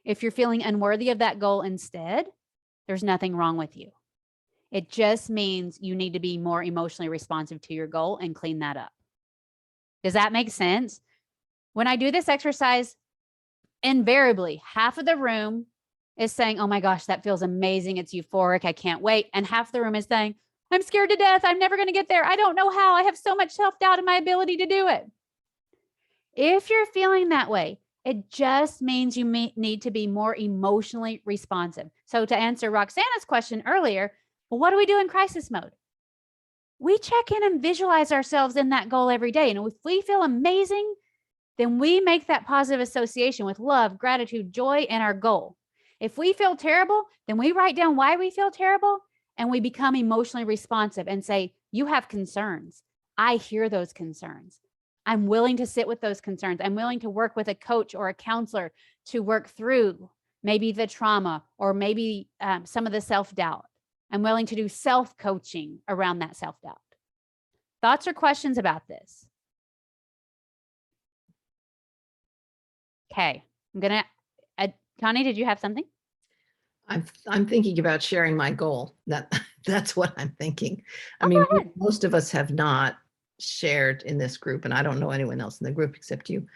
if you're feeling unworthy of that goal instead, there's nothing wrong with you. It just means you need to be more emotionally responsive to your goal and clean that up. Does that make sense? When I do this exercise, invariably, half of the room is saying, oh my gosh, that feels amazing. It's euphoric. I can't wait. And half the room is saying, I'm scared to death. I'm never going to get there. I don't know how. I have so much self-doubt in my ability to do it. If you're feeling that way, it just means you need to be more emotionally responsive. So to answer Roxana's question earlier, well, what do we do in crisis mode? We check in and visualize ourselves in that goal every day. And if we feel amazing, then we make that positive association with love, gratitude, joy, and our goal. If we feel terrible, then we write down why we feel terrible and we become emotionally responsive and say, you have concerns. I hear those concerns. I'm willing to sit with those concerns. I'm willing to work with a coach or a counselor to work through maybe the trauma or maybe some of the self-doubt. I'm willing to do self-coaching around that self-doubt. Thoughts or questions about this? Okay, I'm gonna, Connie, did you have something? I'm thinking about sharing my goal. That's what I'm thinking. I mean, most of us have not shared in this group, and I don't know anyone else in the group except you,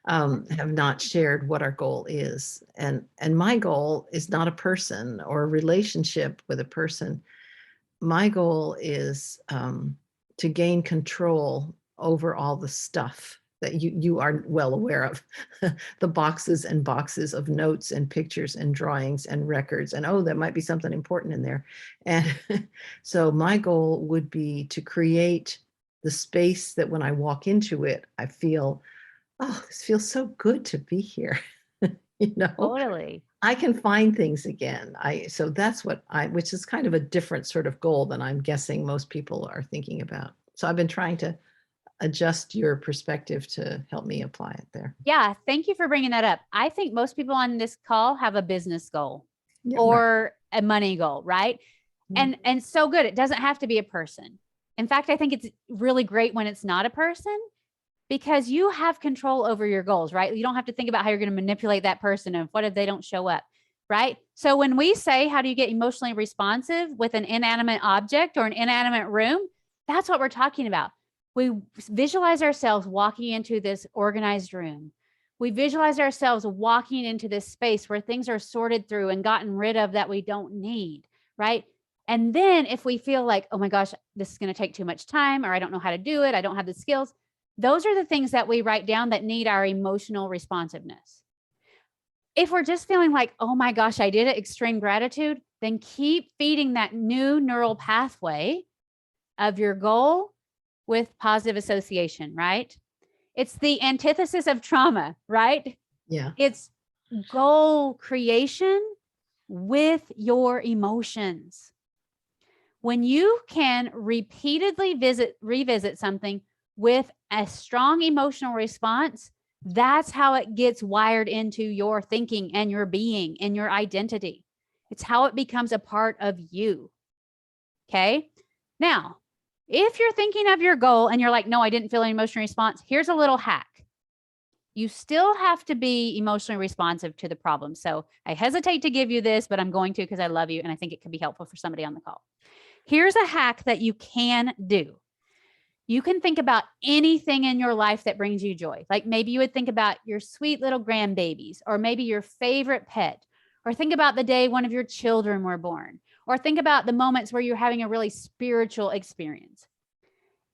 have not shared what our goal is. And my goal is not a person or a relationship with a person. My goal is to gain control over all the stuff that you are well aware of, the boxes and boxes of notes and pictures and drawings and records, and oh, that might be something important in there. And so my goal would be to create the space that when I walk into it, I feel, oh, this feels so good to be here. Totally. I can find things again. So that's which is kind of a different sort of goal than I'm guessing most people are thinking about. So I've been trying to adjust your perspective to help me apply it there. Yeah. Thank you for bringing that up. I think most people on this call have a business goal Yeah, or a money goal, right? Mm. And so good. It doesn't have to be a person. In fact, I think it's really great when it's not a person, because you have control over your goals, right? You don't have to think about how you're going to manipulate that person and what if they don't show up, right? So when we say, how do you get emotionally responsive with an inanimate object or an inanimate room? That's what we're talking about. We visualize ourselves walking into this organized room. We visualize ourselves walking into this space where things are sorted through and gotten rid of that we don't need, right? And then if we feel like, oh my gosh, this is going to take too much time, or I don't know how to do it, I don't have the skills, those are the things that we write down that need our emotional responsiveness. If we're just feeling like, oh my gosh, I did it, extreme gratitude, then keep feeding that new neural pathway of your goal with positive association, right? It's the antithesis of trauma, right? Yeah. It's goal creation with your emotions. When you can repeatedly revisit something with a strong emotional response, that's how it gets wired into your thinking and your being and your identity. It's how it becomes a part of you. Okay. Now, if you're thinking of your goal and you're like, no, I didn't feel an emotional response, here's a little hack. You still have to be emotionally responsive to the problem. So I hesitate to give you this, but I'm going to because I love you and I think it could be helpful for somebody on the call. Here's a hack that you can do. You can think about anything in your life that brings you joy. Like maybe you would think about your sweet little grandbabies, or maybe your favorite pet, or think about the day one of your children were born, or think about the moments where you're having a really spiritual experience.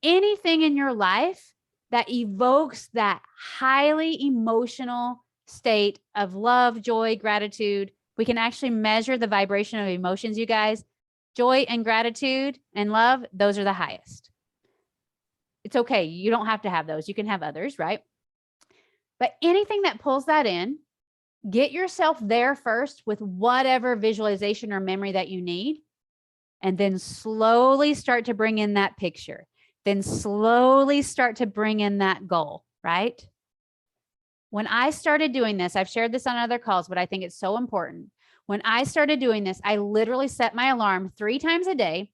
Anything in your life that evokes that highly emotional state of love, joy, gratitude. We can actually measure the vibration of emotions, you guys. Joy and gratitude and love, those are the highest. It's okay. You don't have to have those. You can have others, right? But anything that pulls that in, get yourself there first with whatever visualization or memory that you need, and then slowly start to bring in that picture. Then slowly start to bring in that goal, right? When I started doing this, I've shared this on other calls, but I think it's so important. When I started doing this, I literally set my alarm 3 times a day,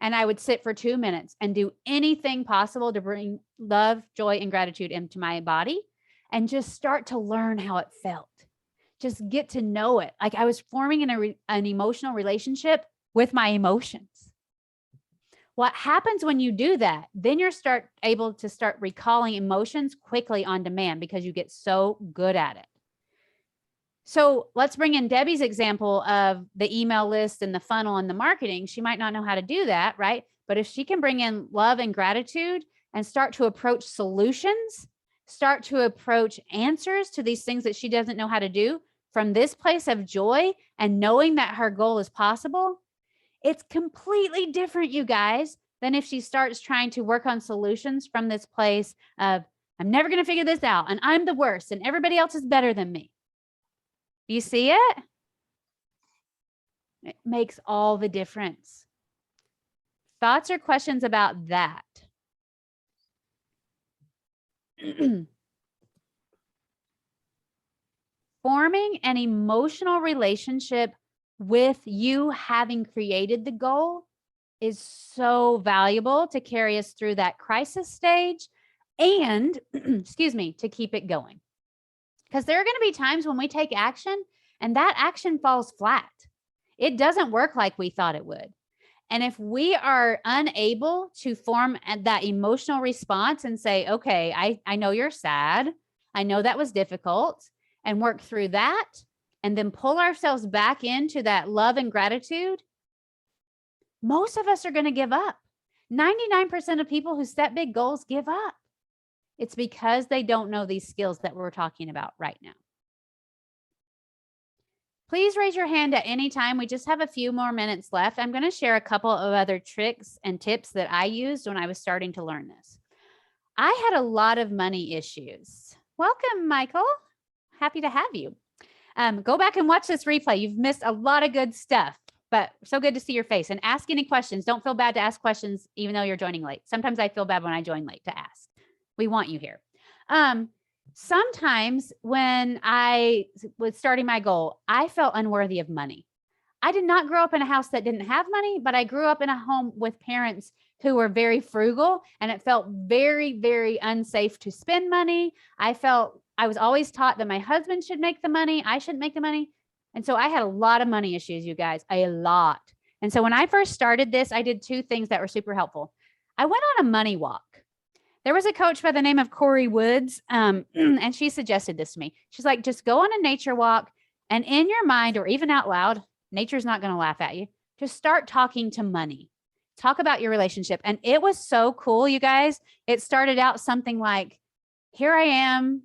and I would sit for 2 minutes and do anything possible to bring love, joy, and gratitude into my body, and just start to learn how it felt. Just get to know it. Like I was forming an emotional relationship with my emotions. What happens when you do that? Then you're able to start recalling emotions quickly on demand because you get so good at it. So let's bring in Debbie's example of the email list and the funnel and the marketing. She might not know how to do that, right? But if she can bring in love and gratitude and start to approach solutions, start to approach answers to these things that she doesn't know how to do from this place of joy and knowing that her goal is possible, it's completely different, you guys, than if she starts trying to work on solutions from this place of, I'm never going to figure this out and I'm the worst and everybody else is better than me. You see it? It makes all the difference. Thoughts or questions about that? Forming an emotional relationship with you having created the goal is so valuable to carry us through that crisis stage and, excuse me, to keep it going. Because there are going to be times when we take action and that action falls flat. It doesn't work like we thought it would. And if we are unable to form that emotional response and say, okay, I know you're sad. I know that was difficult, and work through that, and then pull ourselves back into that love and gratitude, most of us are going to give up. 99% of people who set big goals give up. It's because they don't know these skills that we're talking about right now. Please raise your hand at any time. We just have a few more minutes left. I'm going to share a couple of other tricks and tips that I used when I was starting to learn this. I had a lot of money issues. Welcome, Michael. Happy to have you. Go back and watch this replay. You've missed a lot of good stuff, but so good to see your face. And ask any questions. Don't feel bad to ask questions, even though you're joining late. Sometimes I feel bad when I join late to ask. We want you here. Sometimes when I was starting my goal, I felt unworthy of money. I did not grow up in a house that didn't have money, but I grew up in a home with parents who were very frugal, and it felt very, very unsafe to spend money. I was always taught that my husband should make the money. I shouldn't make the money. And so I had a lot of money issues, you guys, a lot. And so when I first started this, I did two things that were super helpful. I went on a money walk. There was a coach by the name of Corey Woods, and she suggested this to me. She's like, just go on a nature walk, and in your mind or even out loud, nature's not going to laugh at you. Just start talking to money. Talk about your relationship. And it was so cool, you guys. It started out something like, here I am.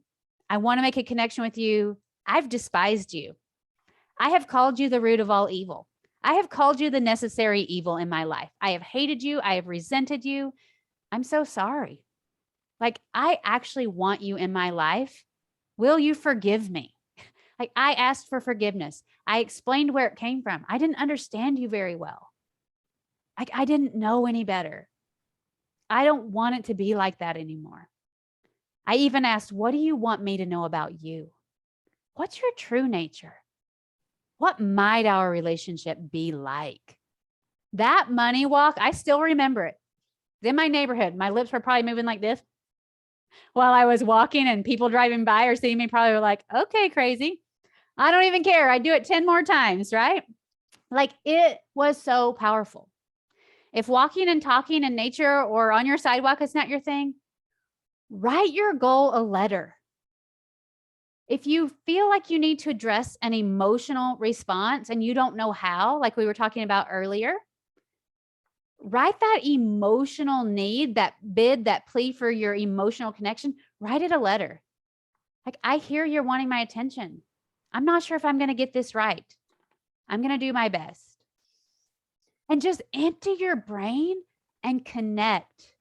I want to make a connection with you. I've despised you. I have called you the root of all evil. I have called you the necessary evil in my life. I have hated you. I have resented you. I'm so sorry. Like, I actually want you in my life. Will you forgive me? Like, I asked for forgiveness. I explained where it came from. I didn't understand you very well. I didn't know any better. I don't want it to be like that anymore. I even asked, what do you want me to know about you? What's your true nature? What might our relationship be like? That money walk, I still remember it. It's in my neighborhood. My lips were probably moving like this while I was walking, and people driving by or seeing me probably were like, okay, crazy. I don't even care. I do it 10 more times, right? Like, it was so powerful. If walking and talking in nature or on your sidewalk is not your thing, write your goal a letter. If you feel like you need to address an emotional response and you don't know how, like we were talking about earlier, write that emotional need, that bid, that plea for your emotional connection, write it a letter. Like, I hear you're wanting my attention. I'm not sure if I'm going to get this right. I'm going to do my best. And just empty your brain and connect.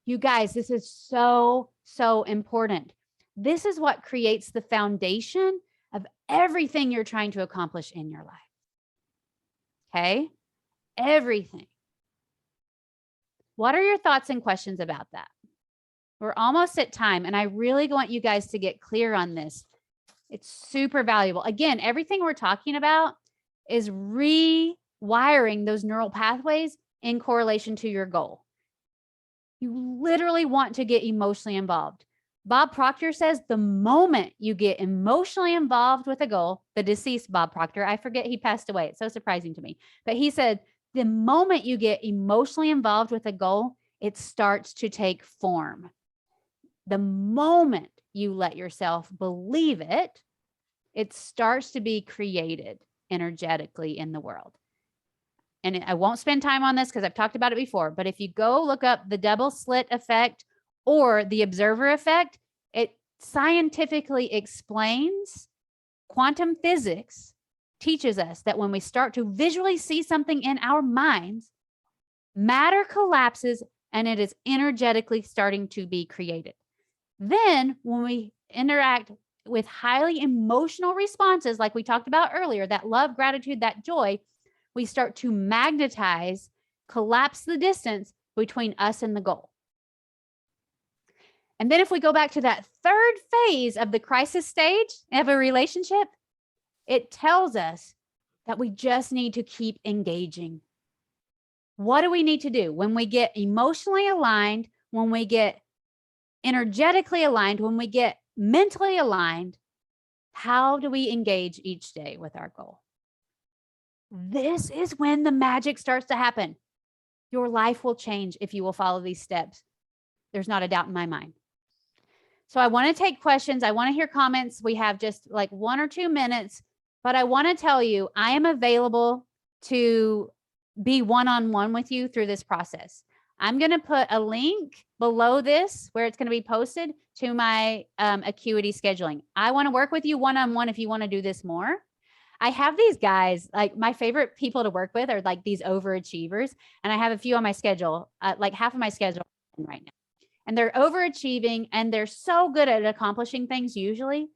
You guys, this is so, so important. This is what creates the foundation of everything you're trying to accomplish in your life. Okay? Everything. What are your thoughts and questions about that? We're almost at time, and I really want you guys to get clear on this. It's super valuable. Again, everything we're talking about is rewiring those neural pathways in correlation to your goal. You literally want to get emotionally involved. Bob Proctor says the moment you get emotionally involved with a goal, the deceased Bob Proctor, I forget he passed away. It's so surprising to me. But he said, the moment you get emotionally involved with a goal, it starts to take form. The moment you let yourself believe it, it starts to be created energetically in the world. And I won't spend time on this because I've talked about it before, but if you go look up the double slit effect or the observer effect, it scientifically explains quantum physics teaches us that when we start to visually see something in our minds, matter collapses and it is energetically starting to be created. Then when we interact with highly emotional responses, like we talked about earlier, that love, gratitude, that joy, we start to magnetize, collapse the distance between us and the goal. And then if we go back to that third phase of the crisis stage of a relationship, it tells us that we just need to keep engaging. What do we need to do when we get emotionally aligned, when we get energetically aligned, when we get mentally aligned? How do we engage each day with our goal? This is when the magic starts to happen. Your life will change if you will follow these steps. There's not a doubt in my mind. So I want to take questions. I want to hear comments. We have just like 1 or 2 minutes, but I want to tell you, I am available to be one-on-one with you through this process. I'm going to put a link below this where it's going to be posted to my Acuity scheduling. I want to work with you one-on-one if you want to do this more. I have these guys, like my favorite people to work with are like these overachievers. And I have a few on my schedule, like half of my schedule right now. And they're overachieving and they're so good at accomplishing things usually,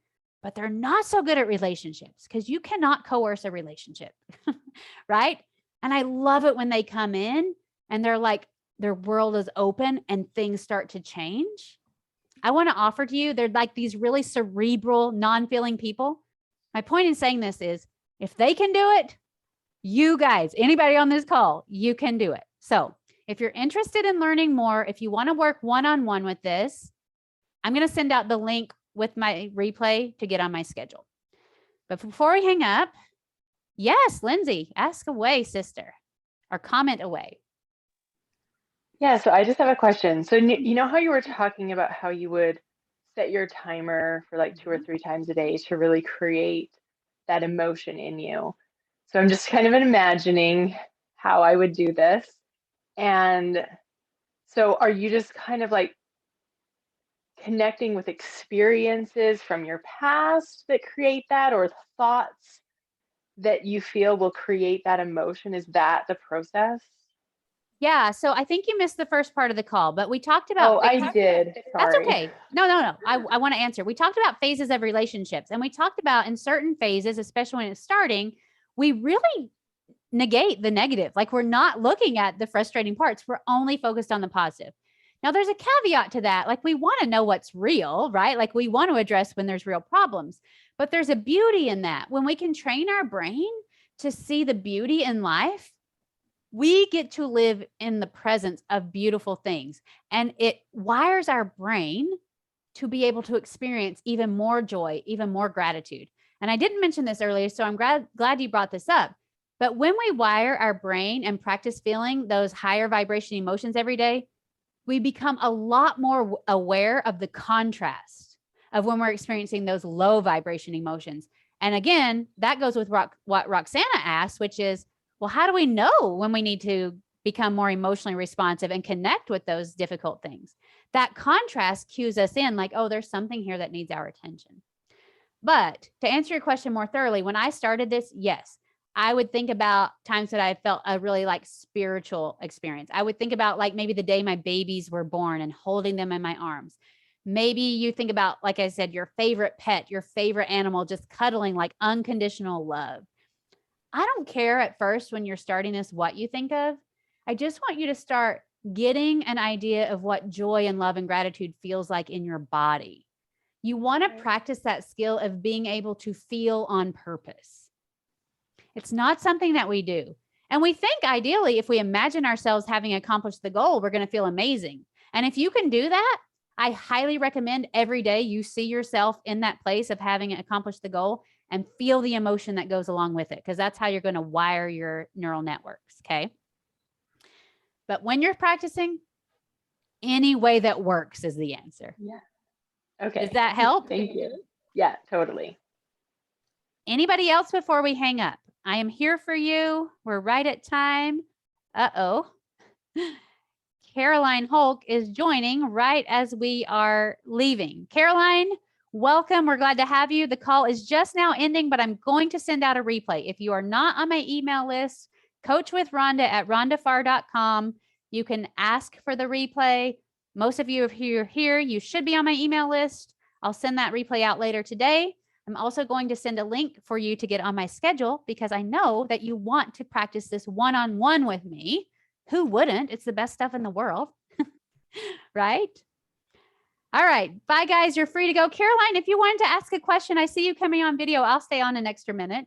but they're not so good at relationships because you cannot coerce a relationship, right? And I love it when they come in and they're like, their world is open and things start to change. I want to offer to you, they're like these really cerebral, non-feeling people. My point in saying this is if they can do it, you guys, anybody on this call, you can do it. So if you're interested in learning more, if you want to work one-on-one with this, I'm going to send out the link with my replay to get on my schedule. But before we hang up, yes, Lindsay, ask away, sister, or comment away. Yeah, so I just have a question. So you know how you were talking about how you would set your timer for like 2 or 3 times a day to really create that emotion in you. So I'm just kind of imagining how I would do this. And so are you just kind of like connecting with experiences from your past that create that, or thoughts that you feel will create that emotion? Is that the process? Yeah, so I think you missed the first part of the call, but we talked about. Oh, I did. That's Sorry. okay. No. I want to answer. We talked about phases of relationships, and we talked about in certain phases, especially when it's starting, we really negate the negative. Like we're not looking at the frustrating parts. We're only focused on the positive. Now there's a caveat to that. Like we want to know what's real, right? Like we want to address when there's real problems, but there's a beauty in that. When we can train our brain to see the beauty in life, we get to live in the presence of beautiful things, and it wires our brain to be able to experience even more joy, even more gratitude. And I didn't mention this earlier, so I'm glad you brought this up. But when we wire our brain and practice feeling those higher vibration emotions every day, we become a lot more aware of the contrast of when we're experiencing those low vibration emotions. And again, that goes with what Roxana asked, which is, well, how do we know when we need to become more emotionally responsive and connect with those difficult things? That contrast cues us in like, oh, there's something here that needs our attention. But to answer your question more thoroughly, when I started this, yes, I would think about times that I felt a really like spiritual experience. I would think about like maybe the day my babies were born and holding them in my arms. Maybe you think about, like I said, your favorite pet, your favorite animal, just cuddling, like unconditional love. I don't care at first when you're starting this, what you think of. I just want you to start getting an idea of what joy and love and gratitude feels like in your body. You want to practice that skill of being able to feel on purpose. It's not something that we do. And we think ideally, if we imagine ourselves having accomplished the goal, we're going to feel amazing. And if you can do that, I highly recommend every day you see yourself in that place of having accomplished the goal and feel the emotion that goes along with it, because that's how you're going to wire your neural networks. Okay. But when you're practicing, any way that works is the answer. Yeah. Okay. Does that help? Thank you. Yeah, totally. Anybody else before we hang up? I am here for you. We're right at time. Uh-oh. Caroline Hulk is joining right as we are leaving. Caroline, welcome. We're glad to have you. The call is just now ending, but I'm going to send out a replay. If you are not on my email list, Coach with Rhonda at rhondafarr.com. You can ask for the replay. Most of you, if you're here, you should be on my email list. I'll send that replay out later today. I'm also going to send a link for you to get on my schedule because I know that you want to practice this one-on-one with me. Who wouldn't? It's the best stuff in the world, right? All right. Bye, guys. You're free to go. Caroline, if you wanted to ask a question, I see you coming on video. I'll stay on an extra minute.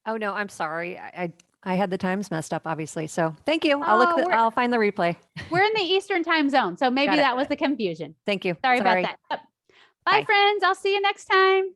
Oh, no, I'm sorry. I had the times messed up, obviously. So thank you. I'll find the replay. We're in the Eastern time zone, so maybe that was the confusion. Thank you. Sorry about that. Bye, friends. I'll see you next time.